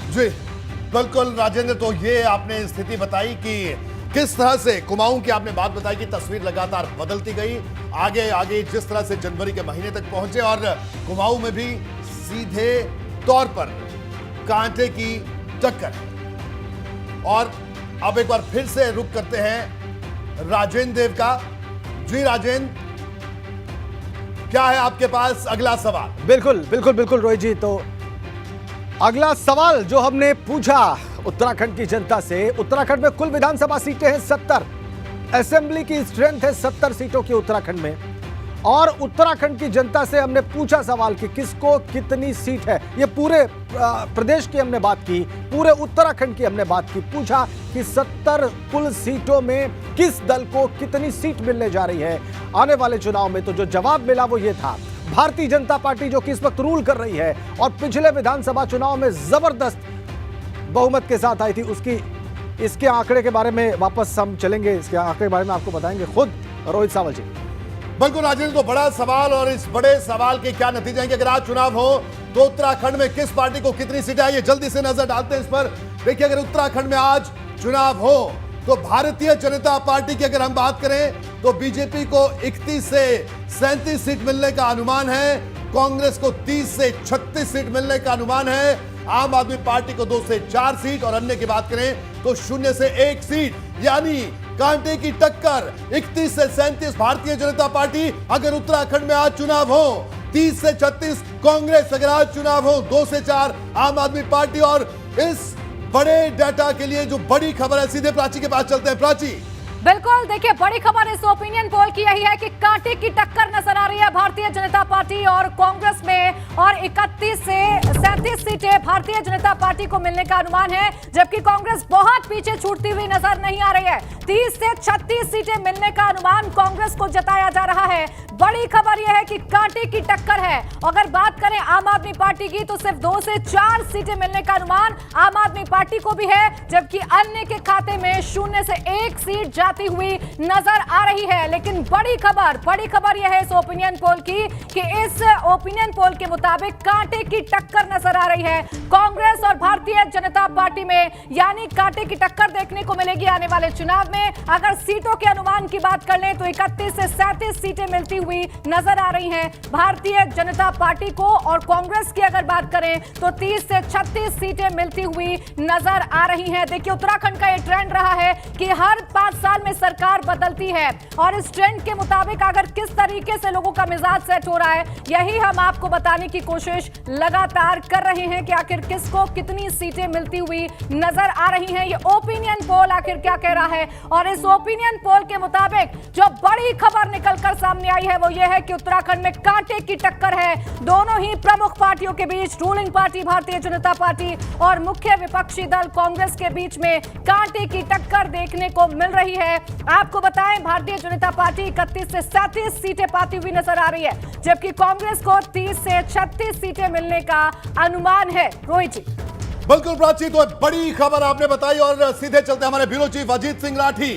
जी बिल्कुल राजेंद्र, तो ये आपने स्थिति बताई कि किस तरह से कुमाऊं की आपने बात बताई कि तस्वीर लगातार बदलती गई, आगे आगे जिस तरह से जनवरी के महीने तक पहुंचे और कुमाऊं में भी सीधे तौर पर कांटे की टक्कर है। और अब एक बार फिर से रुक करते हैं राजेंद्र देव का। जी राजेंद्र, क्या है आपके पास अगला सवाल? बिल्कुल बिल्कुल बिल्कुल रोहित जी, तो अगला सवाल जो हमने पूछा उत्तराखंड की जनता से, उत्तराखंड में कुल विधानसभा सीटें हैं 70, असेंबली की स्ट्रेंथ है 70 सीटों की उत्तराखंड में, और उत्तराखंड की जनता से हमने पूछा सवाल कि किसको कितनी सीट है। ये पूरे प्रदेश की हमने बात की, पूरे उत्तराखंड की हमने बात की, पूछा कि 70 कुल सीटों में किस दल को कितनी सीट मिलने जा रही है आने वाले चुनाव में। तो जो जवाब मिला वो ये था, भारतीय जनता पार्टी जो कि इस वक्त रूल कर रही है और पिछले विधानसभा चुनाव में जबरदस्त बहुमत के साथ आई थी, उसकी इसके आंकड़े के बारे में वापस हम चलेंगे, इसके आंकड़े के बारे में आपको बताएंगे खुद रोहित सावल जी। बिल्कुल राजेंद्र, तो बड़ा सवाल, और इस बड़े सवाल के क्या नतीजे हैं कि अगर आज चुनाव हो तो उत्तराखंड में किस पार्टी को कितनी सीटें आएंगी, जल्दी से नजर डालते हैं इस पर। देखिए, अगर उत्तराखंड में आज चुनाव हो तो भारतीय जनता पार्टी की अगर हम बात करें तो बीजेपी को 31 से 37 सीट मिलने का अनुमान है, कांग्रेस को 30 से 36 सीट मिलने का अनुमान है, आम आदमी पार्टी को 2 से 4 सीट, और अन्य की बात करें तो 0 से 1 सीट, यानी कांटे की टक्कर 31 से 37 भारतीय जनता पार्टी अगर उत्तराखंड में आज चुनाव हो, 30 से 36 कांग्रेस अगर आज चुनाव हो, 2 से 4 आम आदमी पार्टी। और इस बड़े डाटा के लिए जो बड़ी खबर है, सीधे प्राची के पास चलते हैं। प्राची, बिल्कुल, देखिए बड़ी खबर इस ओपिनियन पोल की यही है कि कांटे की टक्कर नजर आ रही है भारतीय जनता पार्टी और कांग्रेस में, और 31 से 37 सीटें भारतीय जनता पार्टी को मिलने का अनुमान है, जबकि कांग्रेस बहुत पीछे छूटती हुई नजर नहीं आ रही है। 30 से 36 सीटें मिलने का अनुमान कांग्रेस को जताया जा रहा है। बड़ी खबर यह है कि कांटे की टक्कर है। अगर बात करें आम आदमी पार्टी की तो सिर्फ 2 से 4 सीटें मिलने का अनुमान आम आदमी पार्टी को भी है, जबकि अन्य के खाते में 0 से 1 सीट जाती हुई नजर आ रही है। लेकिन बड़ी खबर यह है इस ओपिनियन पोल की कि इस ओपिनियन पोल के मुताबिक कांटे की टक्कर नजर आ रही है कांग्रेस और भारतीय जनता पार्टी में, यानी कांटे की टक्कर देखने को मिलेगी आने वाले चुनाव में। अगर सीटों के अनुमान की बात कर लें तो 31 से 37 सीटें मिलती हुई नजर आ रही हैं भारतीय जनता पार्टी को, और कांग्रेस की अगर बात करें तो 30 से 36 सीटें मिलती हुई नजर आ रही हैं। देखिए, उत्तराखंड का यह ट्रेंड रहा है कि हर 5 साल में सरकार बदलती है, और इस ट्रेंड के मुताबिक अगर किस तरीके से लोगों का मिजाज सेट हो रहा है, यही हम आपको बताने की कोशिश लगातार कर रहे हैं कि आखिर किसको कितनी सीटें मिलती हुई नजर आ रही हैं। ये ओपिनियन पोल आखिर क्या कह रहा है, और इस ओपिनियन पोल के मुताबिक जो बड़ी खबर निकलकर सामने आई है वो ये है कि उत्तराखंड में कांटे की टक्कर है दोनों ही प्रमुख पार्टियों के बीच, ruling party Bharatiya Janata party और मुख्य विपक्षी दल कांग्रेस के बीच में कांटे की टक्कर देखने को मिल रही है। आपको बताएं, भारतीय जनता पार्टी 31 से 37 सीटें पाती हुई नजर आ रही है, जबकि कांग्रेस को 30 से 36 सीटें मिलने का अनुमान है। रोहित जी, बिल्कुल प्राची, तो बड़ी खबर आपने बताई, और सीधे चलते हमारे ब्यूरो चीफ अजीत सिंह राठी।